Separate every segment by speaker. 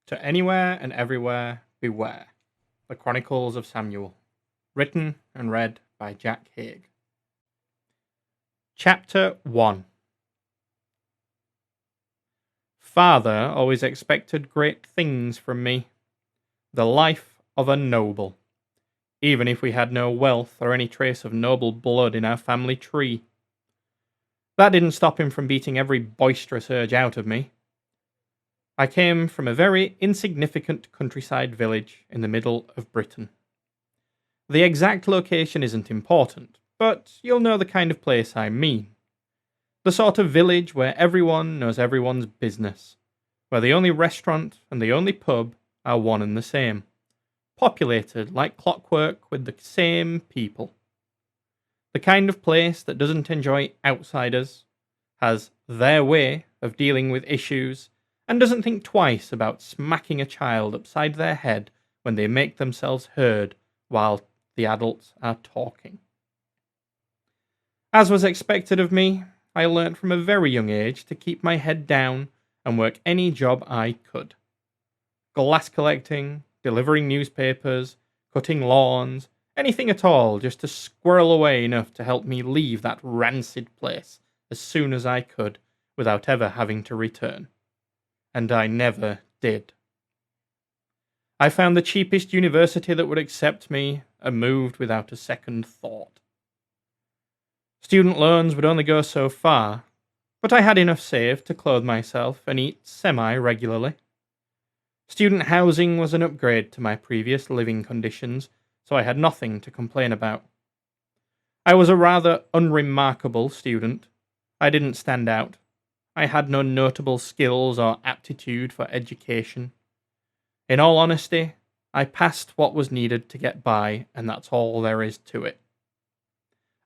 Speaker 1: To Anywhere and Everywhere, Beware. The Chronicles of Samuel. Written and read by Jack Haig. Chapter 1. Father always expected great things from me. The life of a noble, even if we had no wealth or any trace of noble blood in our family tree. That didn't stop him from beating every boisterous urge out of me. I came from a very insignificant countryside village in the middle of Britain. The exact location isn't important, but you'll know the kind of place I mean. The sort of village where everyone knows everyone's business, where the only restaurant and the only pub are one and the same, populated like clockwork with the same people. The kind of place that doesn't enjoy outsiders, has their way of dealing with issues, and doesn't think twice about smacking a child upside their head when they make themselves heard while the adults are talking. As was expected of me, I learnt from a very young age to keep my head down and work any job I could. Glass collecting, delivering newspapers, cutting lawns, anything at all just to squirrel away enough to help me leave that rancid place as soon as I could without ever having to return. And I never did. I found the cheapest university that would accept me and moved without a second thought. Student loans would only go so far, but I had enough saved to clothe myself and eat semi-regularly. Student housing was an upgrade to my previous living conditions, so I had nothing to complain about. I was a rather unremarkable student. I didn't stand out. I had no notable skills or aptitude for education. In all honesty, I passed what was needed to get by, and that's all there is to it.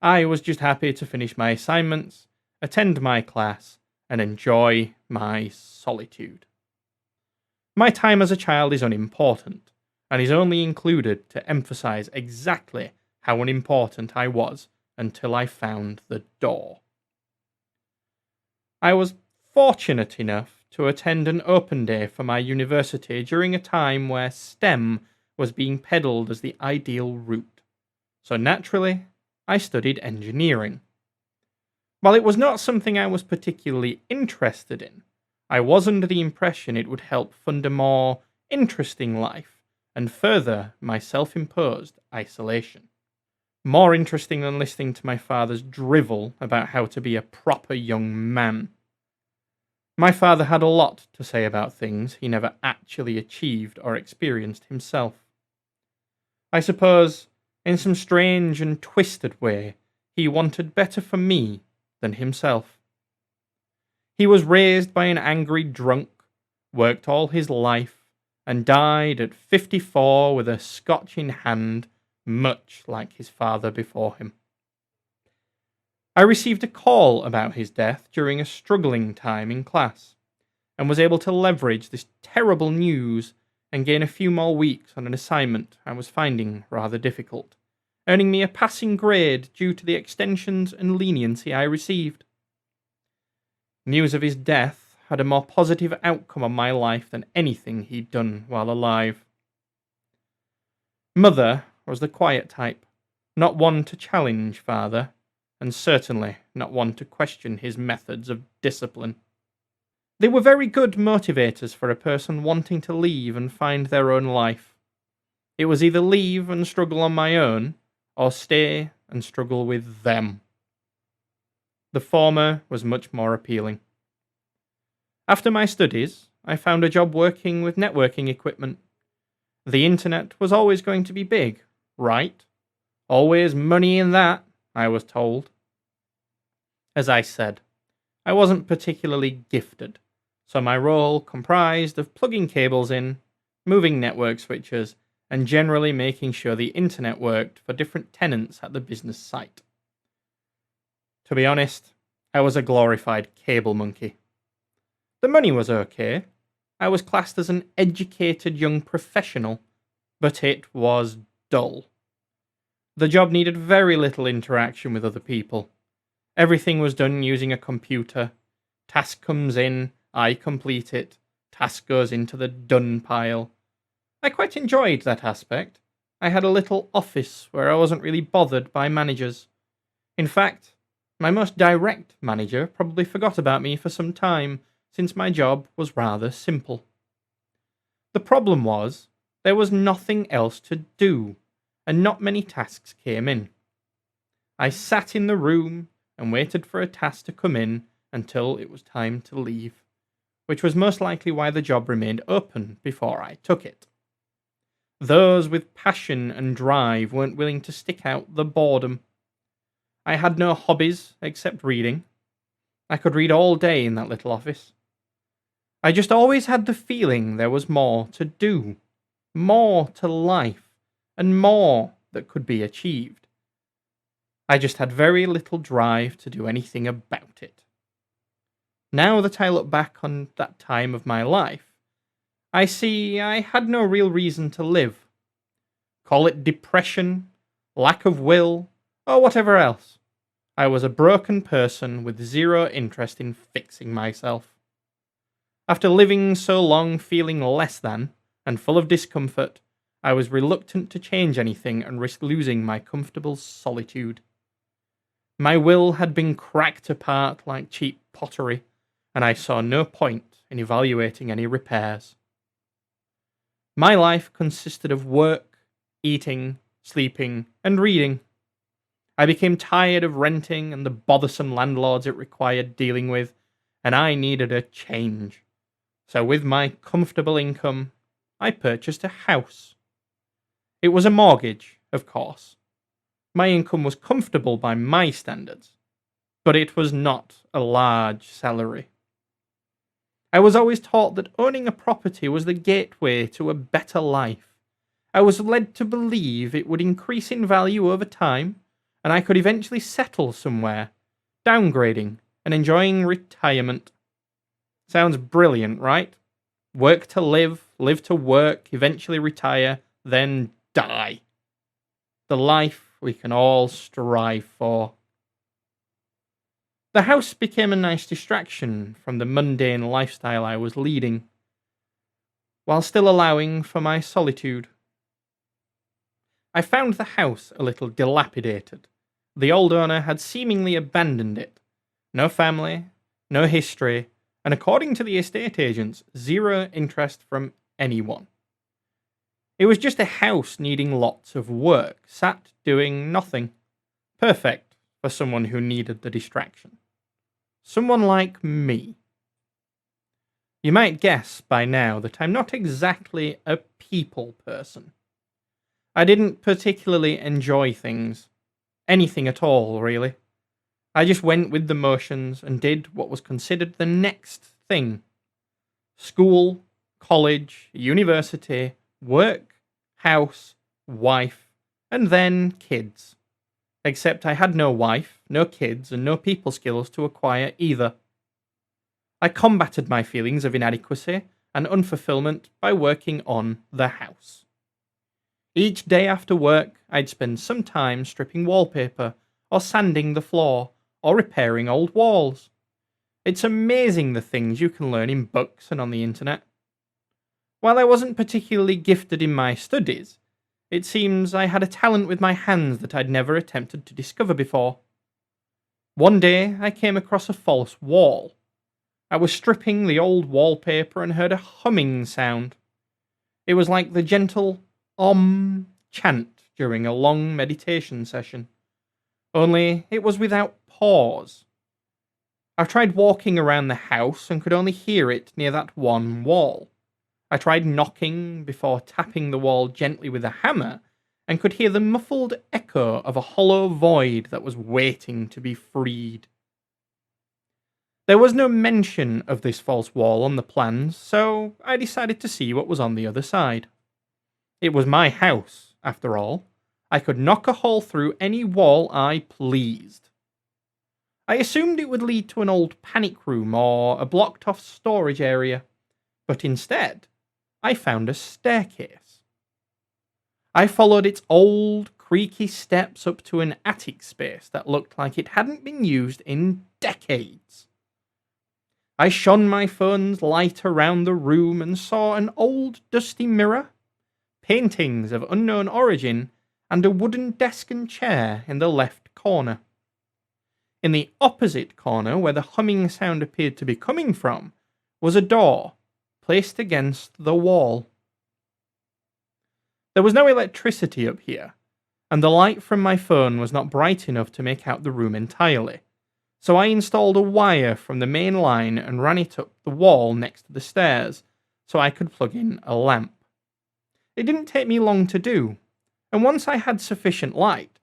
Speaker 1: I was just happy to finish my assignments, attend my class, and enjoy my solitude. My time as a child is unimportant, and is only included to emphasize exactly how unimportant I was until I found the door. I was fortunate enough to attend an open day for my university during a time where STEM was being peddled as the ideal route, so naturally I studied engineering. While it was not something I was particularly interested in, I was under the impression it would help fund a more interesting life and further my self-imposed isolation. More interesting than listening to my father's drivel about how to be a proper young man. My father had a lot to say about things he never actually achieved or experienced himself. I suppose, in some strange and twisted way, he wanted better for me than himself. He was raised by an angry drunk, worked all his life, and died at 54 with a scotch in hand, much like his father before him. I received a call about his death during a struggling time in class, and was able to leverage this terrible news and gain a few more weeks on an assignment I was finding rather difficult, earning me a passing grade due to the extensions and leniency I received. News of his death had a more positive outcome on my life than anything he'd done while alive. Mother was the quiet type, not one to challenge father, and certainly not one to question his methods of discipline. They were very good motivators for a person wanting to leave and find their own life. It was either leave and struggle on my own, or stay and struggle with them. The former was much more appealing. After my studies, I found a job working with networking equipment. The internet was always going to be big, right? Always money in that, I was told. As I said, I wasn't particularly gifted, so my role comprised of plugging cables in, moving network switches, and generally making sure the internet worked for different tenants at the business site. To be honest, I was a glorified cable monkey. The money was okay. I was classed as an educated young professional, but it was dull. The job needed very little interaction with other people. Everything was done using a computer. Task comes in, I complete it. Task goes into the done pile. I quite enjoyed that aspect. I had a little office where I wasn't really bothered by managers. In fact, my most direct manager probably forgot about me for some time, since my job was rather simple. The problem was, there was nothing else to do, and not many tasks came in. I sat in the room and waited for a task to come in until it was time to leave, which was most likely why the job remained open before I took it. Those with passion and drive weren't willing to stick out the boredom. I had no hobbies except reading. I could read all day in that little office. I just always had the feeling there was more to do, more to life, and more that could be achieved. I just had very little drive to do anything about it. Now that I look back on that time of my life, I see I had no real reason to live. Call it depression, lack of will, or whatever else. I was a broken person with zero interest in fixing myself. After living so long feeling less than, and full of discomfort, I was reluctant to change anything and risk losing my comfortable solitude. My will had been cracked apart like cheap pottery, and I saw no point in evaluating any repairs. My life consisted of work, eating, sleeping, and reading. I became tired of renting and the bothersome landlords it required dealing with, and I needed a change. So with my comfortable income, I purchased a house. It was a mortgage, of course. My income was comfortable by my standards, but it was not a large salary. I was always taught that owning a property was the gateway to a better life. I was led to believe it would increase in value over time, and I could eventually settle somewhere, downgrading and enjoying retirement. Sounds brilliant, right? Work to live to work, eventually retire, then die. The life we can all strive for. The house became a nice distraction from the mundane lifestyle I was leading, while still allowing for my solitude. I found the house a little dilapidated. The old owner had seemingly abandoned it. No family, no history, and according to the estate agents, zero interest from anyone. It was just a house needing lots of work, sat doing nothing. Perfect for someone who needed the distraction. Someone like me. You might guess by now that I'm not exactly a people person. I didn't particularly enjoy things. Anything at all, really. I just went with the motions and did what was considered the next thing. School, college, university, work, house, wife, and then kids. Except I had no wife, no kids, and no people skills to acquire either. I combated my feelings of inadequacy and unfulfillment by working on the house. Each day after work, I'd spend some time stripping wallpaper, or sanding the floor, or repairing old walls. It's amazing the things you can learn in books and on the internet. While I wasn't particularly gifted in my studies, it seems I had a talent with my hands that I'd never attempted to discover before. One day, I came across a false wall. I was stripping the old wallpaper and heard a humming sound. It was like the gentle Om chant during a long meditation session. Only it was without pause. I tried walking around the house and could only hear it near that one wall. I tried knocking before tapping the wall gently with a hammer and could hear the muffled echo of a hollow void that was waiting to be freed. There was no mention of this false wall on the plans, so I decided to see what was on the other side. It was my house, after all. I could knock a hole through any wall I pleased. I assumed it would lead to an old panic room or a blocked-off storage area, but instead, I found a staircase. I followed its old, creaky steps up to an attic space that looked like it hadn't been used in decades. I shone my phone's light around the room and saw an old dusty mirror, paintings of unknown origin, and a wooden desk and chair in the left corner. In the opposite corner, where the humming sound appeared to be coming from, was a door placed against the wall. There was no electricity up here, and the light from my phone was not bright enough to make out the room entirely, so I installed a wire from the main line and ran it up the wall next to the stairs so I could plug in a lamp. It didn't take me long to do, and once I had sufficient light,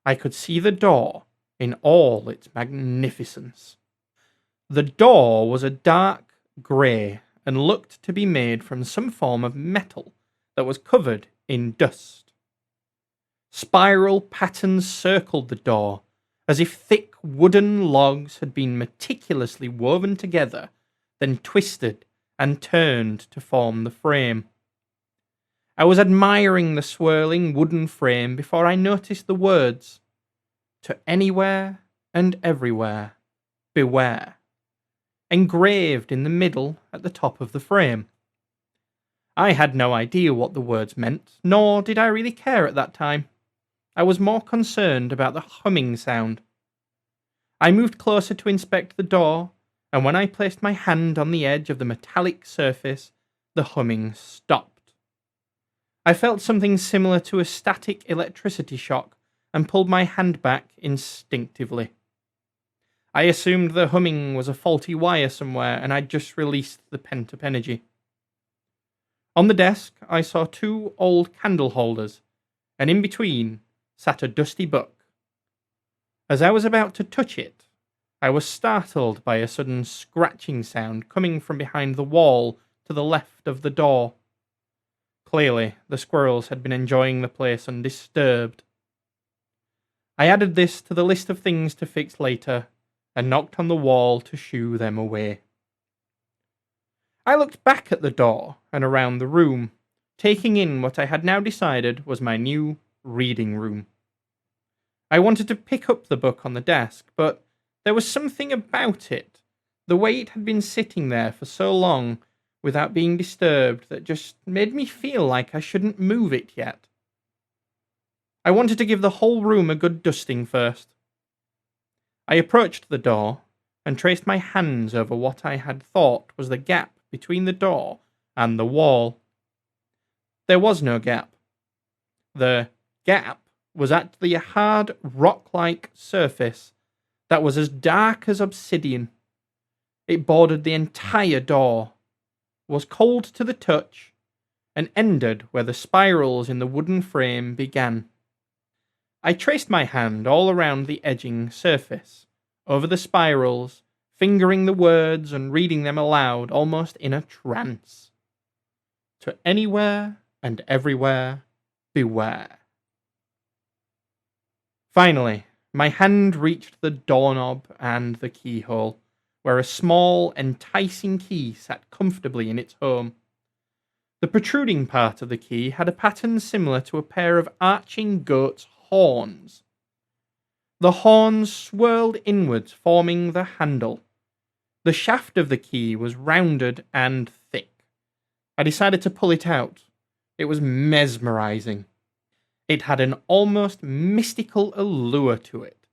Speaker 1: I could see the door in all its magnificence. The door was a dark grey and looked to be made from some form of metal that was covered in dust. Spiral patterns circled the door, as if thick wooden logs had been meticulously woven together, then twisted and turned to form the frame. I was admiring the swirling wooden frame before I noticed the words, "To anywhere and everywhere, beware," engraved in the middle at the top of the frame. I had no idea what the words meant, nor did I really care at that time. I was more concerned about the humming sound. I moved closer to inspect the door, and when I placed my hand on the edge of the metallic surface, the humming stopped. I felt something similar to a static electricity shock and pulled my hand back instinctively. I assumed the humming was a faulty wire somewhere and I'd just released the pent-up energy. On the desk, I saw 2 old candle holders, and in between sat a dusty book. As I was about to touch it, I was startled by a sudden scratching sound coming from behind the wall to the left of the door. Clearly, the squirrels had been enjoying the place undisturbed. I added this to the list of things to fix later, and knocked on the wall to shoo them away. I looked back at the door and around the room, taking in what I had now decided was my new reading room. I wanted to pick up the book on the desk, but there was something about it, the way it had been sitting there for so long without being disturbed, that just made me feel like I shouldn't move it yet. I wanted to give the whole room a good dusting first. I approached the door and traced my hands over what I had thought was the gap between the door and the wall. There was no gap. The gap was actually a hard, rock-like surface that was as dark as obsidian. It bordered the entire door, was cold to the touch, and ended where the spirals in the wooden frame began. I traced my hand all around the edging surface, over the spirals, fingering the words and reading them aloud almost in a trance. To anywhere and everywhere, beware. Finally, my hand reached the doorknob and the keyhole, where a small, enticing key sat comfortably in its home. The protruding part of the key had a pattern similar to a pair of arching goats' horns. The horns swirled inwards, forming the handle. The shaft of the key was rounded and thick. I decided to pull it out. It was mesmerizing. It had an almost mystical allure to it.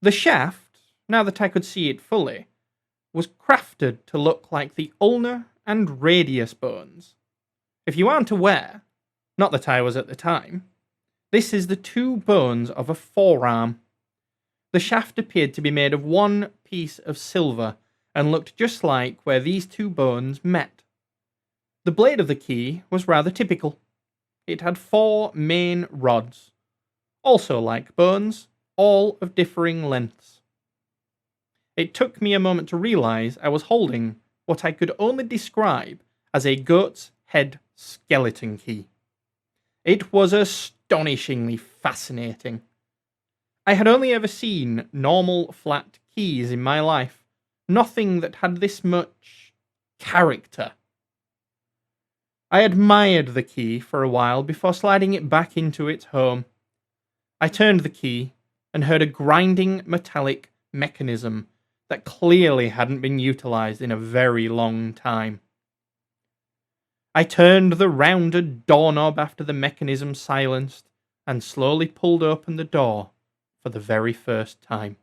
Speaker 1: The shaft, now that I could see it fully, was crafted to look like the ulnar and radius bones. If you aren't aware, not that I was at the time, this is the 2 bones of a forearm. The shaft appeared to be made of one piece of silver and looked just like where these 2 bones met. The blade of the key was rather typical. It had 4 main rods, also like bones, all of differing lengths. It took me a moment to realize I was holding what I could only describe as a goat's head skeleton key. It was astonishingly fascinating. I had only ever seen normal flat keys in my life, nothing that had this much character. I admired the key for a while before sliding it back into its home. I turned the key and heard a grinding metallic mechanism that clearly hadn't been utilized in a very long time. I turned the rounded doorknob after the mechanism silenced and slowly pulled open the door for the very first time.